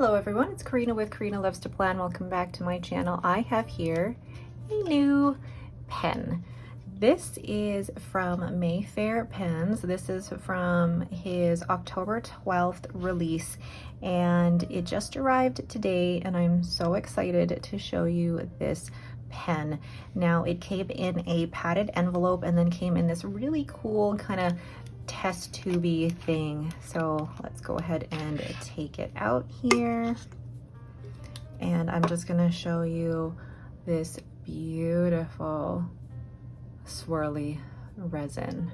Hello everyone, it's Karina with Karina Loves to Plan. Welcome back to my channel. I have here a new pen. This is from Mayfair Pens. This is from his October 12th release and it just arrived today and I'm so excited to show you this pen. Now it came in a padded envelope and then came in this really cool kind of test tubey thing. So let's go ahead and take it out here. And I'm just gonna show you this beautiful swirly resin.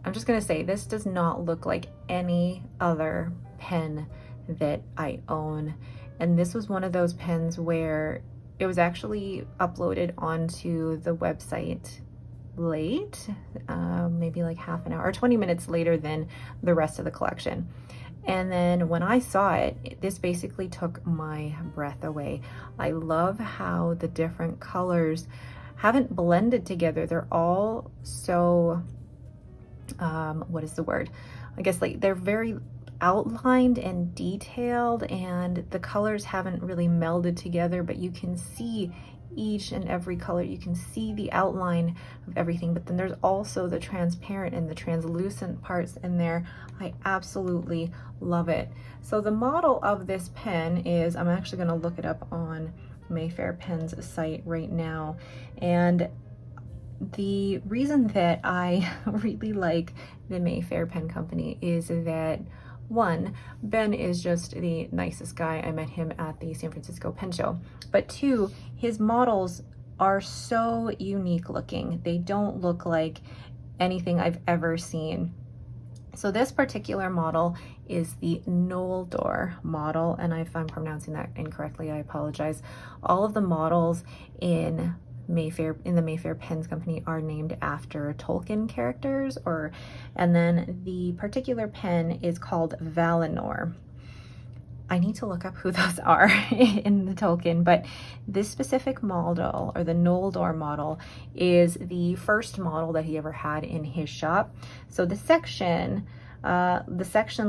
I'm just gonna say this does not look like any other pen that I own. And this was one of those pens where it was actually uploaded onto the website late, maybe like half an hour or 20 minutes later than the rest of the collection. And then when I saw it, this basically took my breath away. I love how the different colors haven't blended together. They're all so, what is the word? I guess like they're very outlined and detailed and the colors haven't really melded together, but you can see each and every color. You can see the outline of everything, but then there's also the transparent and the translucent parts in there. I absolutely love it. So the model of this pen is, I'm actually going to look it up on Mayfair Pens site right now. And the reason that I really like the Mayfair Pen Company is that one, Ben is just the nicest guy. I met him at the San Francisco Pen Show. But two, his models are so unique looking. They don't look like anything I've ever seen. So this particular model is the Noldor model, and if I'm pronouncing that incorrectly, I apologize. All of the models in the Mayfair Pens Company are named after Tolkien characters, and then the particular pen is called Valinor. I need to look up who those are in the Tolkien, but this specific model, or the Noldor model, is the first model that he ever had in his shop. So the section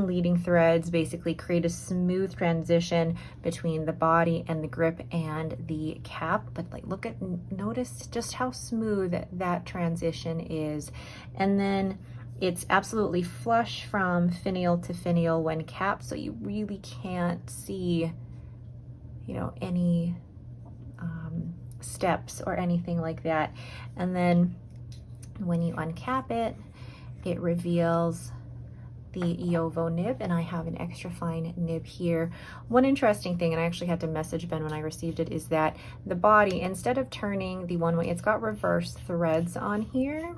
leading threads basically create a smooth transition between the body and the grip and the cap. But like, notice just how smooth that transition is. And then it's absolutely flush from finial to finial when capped, so you really can't see, any steps or anything like that. And then when you uncap it, it reveals the Iovo nib, and I have an extra fine nib here. One interesting thing, and I actually had to message Ben when I received it, is that the body, instead of turning the one way, it's got reverse threads on here,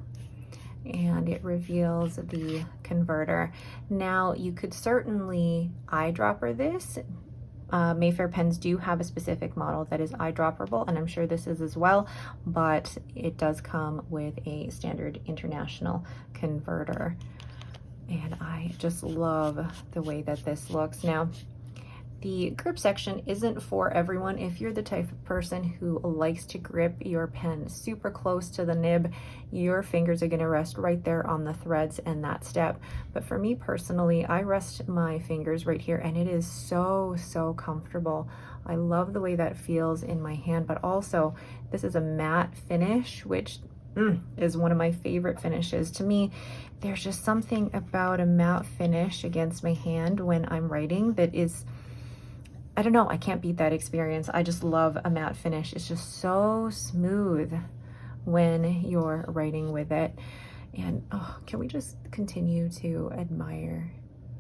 and it reveals the converter. Now you could certainly eyedropper this. Mayfair Pens do have a specific model that is eyedropperable, and I'm sure this is as well, but it does come with a standard international converter. And I just love the way that this looks. Now, the grip section isn't for everyone. If you're the type of person who likes to grip your pen super close to the nib, your fingers are gonna rest right there on the threads and that step. But for me personally, I rest my fingers right here and it is so, so comfortable. I love the way that feels in my hand, but also this is a matte finish, which is one of my favorite finishes. To me, there's just something about a matte finish against my hand when I'm writing that is, I don't know, I can't beat that experience. I just love a matte finish. It's just so smooth when you're writing with it. And oh, can we just continue to admire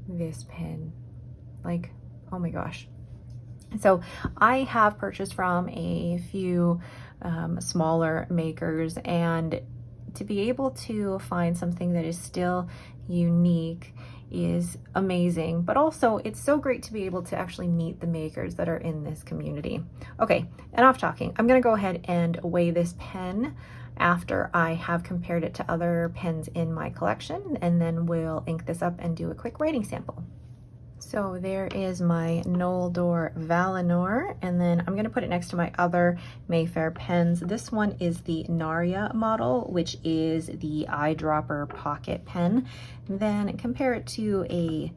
this pen? Like, oh my gosh. So I have purchased from a few smaller makers, and to be able to find something that is still unique is amazing, but also it's so great to be able to actually meet the makers that are in this community. Okay, enough talking. I'm gonna go ahead and weigh this pen after I have compared it to other pens in my collection, and then we'll ink this up and do a quick writing sample. So there is my Noldor Valinor, and then I'm going to put it next to my other Mayfair pens. This one is the Narya model, which is the eyedropper pocket pen. Then compare it to a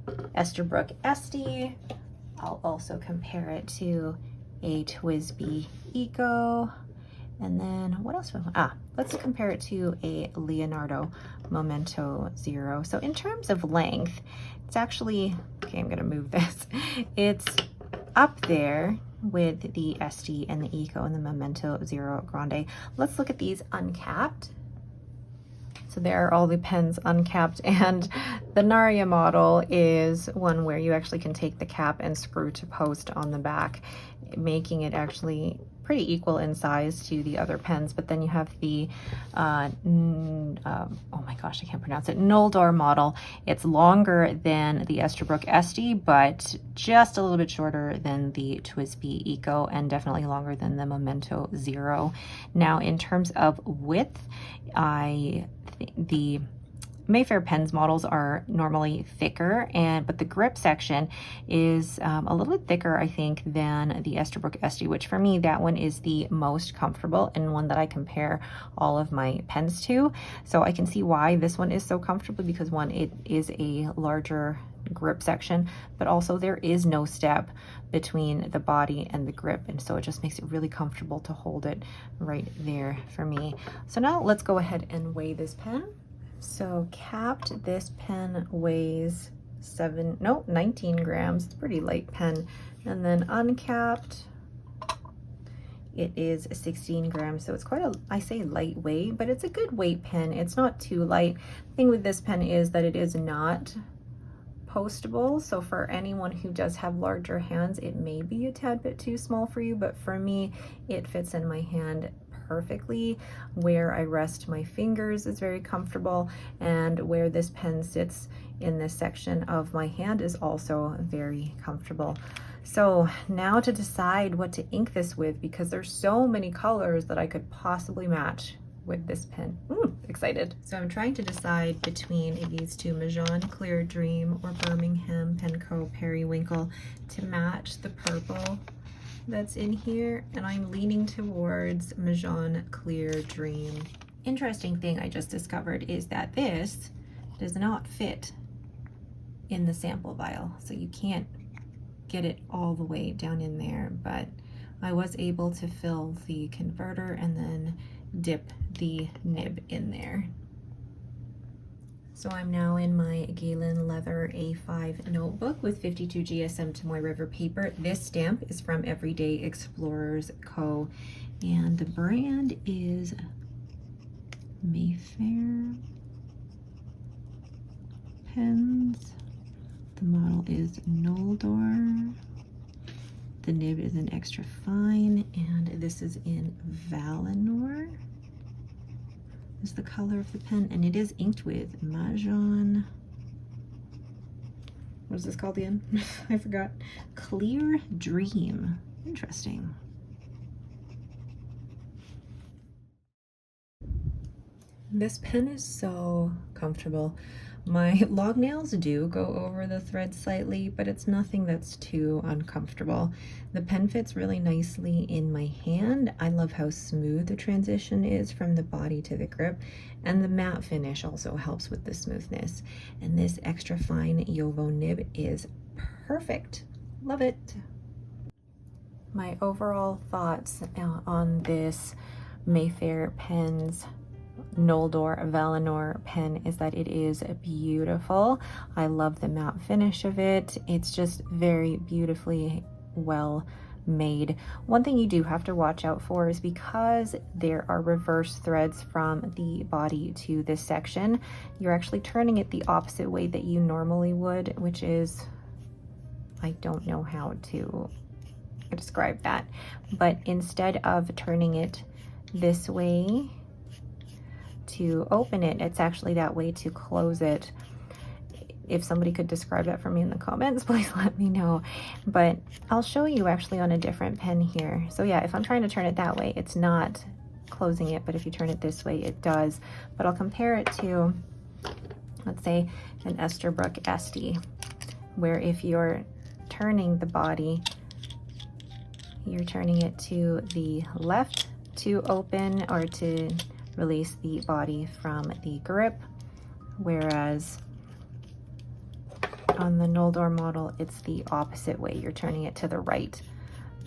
Esterbrook SD. I'll also compare it to a TWSBI Eco. And then what else? Let's compare it to a Leonardo Momento Zero. So in terms of length, it's actually, okay, I'm gonna move this. It's up there with the SD and the Eco and the Momento Zero Grande. Let's look at these uncapped. So there are all the pens uncapped, and the Narya model is one where you actually can take the cap and screw to post on the back, making it actually pretty equal in size to the other pens. But then you have the oh my gosh, I can't pronounce it, Noldor model. It's longer than the Esterbrook SD, but just a little bit shorter than the TWSBI Eco, and definitely longer than the Momento Zero. Now in terms of width, the Mayfair Pens models are normally thicker, but the grip section is a little bit thicker, I think, than the Esterbrook SD, which for me, that one is the most comfortable and one that I compare all of my pens to. So I can see why this one is so comfortable, because one, it is a larger grip section, but also there is no step between the body and the grip, and so it just makes it really comfortable to hold it right there for me. So now let's go ahead and weigh this pen. So capped, this pen weighs 19 grams. It's a pretty light pen. And then uncapped, it is 16 grams. So it's quite I say lightweight, but it's a good weight pen. It's not too light. The thing with this pen is that it is not postable. So for anyone who does have larger hands, it may be a tad bit too small for you, but for me, it fits in my hand perfectly. Where I rest my fingers is very comfortable, and where this pen sits in this section of my hand is also very comfortable. So now to decide what to ink this with, because there's so many colors that I could possibly match with this pen. Excited. So I'm trying to decide between these two, Majohn Clear Dream or Birmingham Penco Periwinkle, to match the purple that's in here, and I'm leaning towards Majohn Clear Dream. Interesting thing I just discovered is that this does not fit in the sample vial, so you can't get it all the way down in there, but I was able to fill the converter and then dip the nib in there. So I'm now in my Galen leather A5 notebook with 52 GSM Tomoe River paper. This stamp is from Everyday Explorers Co. And the brand is Mayfair Pens. The model is Noldor. The nib is an extra fine, and this is in Valinor. Is the color of the pen, and it is inked with Majohn, what is this called again? I forgot. Clear Dream. Interesting. This pen is so comfortable. My long nails do go over the thread slightly, but it's nothing that's too uncomfortable. The pen fits really nicely in my hand. I love how smooth the transition is from the body to the grip, and the matte finish also helps with the smoothness. And this extra fine Yovo nib is perfect. Love it. My overall thoughts on this Mayfair Pens Noldor Valinor pen is that it is beautiful. I love the matte finish of it. It's just very beautifully well made. One thing you do have to watch out for is because there are reverse threads from the body to this section, you're actually turning it the opposite way that you normally would, which is, I don't know how to describe that, but instead of turning it this way to open it, it's actually that way to close it. If somebody could describe that for me in the comments, please let me know. But I'll show you actually on a different pen here. So yeah, if I'm trying to turn it that way, it's not closing it, but if you turn it this way, it does. But I'll compare it to, let's say, an Esterbrook SD, where if you're turning the body, you're turning it to the left to open or to release the body from the grip, whereas On the Noldor model, it's the opposite way. You're turning it to the right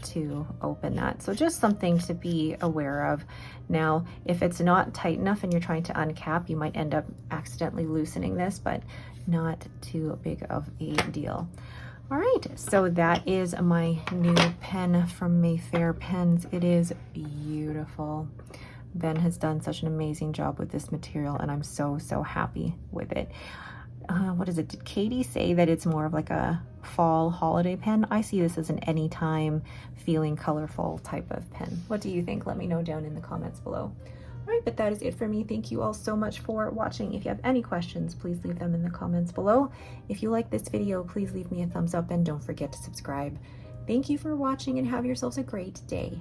to open that. So just something to be aware of. Now, if it's not tight enough and you're trying to uncap, you might end up accidentally loosening this, but not too big of a deal. All right, so that is my new pen from Mayfair Pens. It is beautiful. Ben has done such an amazing job with this material, and I'm so happy with it. What is it? Did Katie say that it's more of like a fall holiday pen? I see this as an anytime feeling colorful type of pen. What do you think? Let me know down in the comments below. All right, but that is it for me. Thank you all so much for watching. If you have any questions, please leave them in the comments below. If you like this video, please leave me a thumbs up and don't forget to subscribe. Thank you for watching and have yourselves a great day.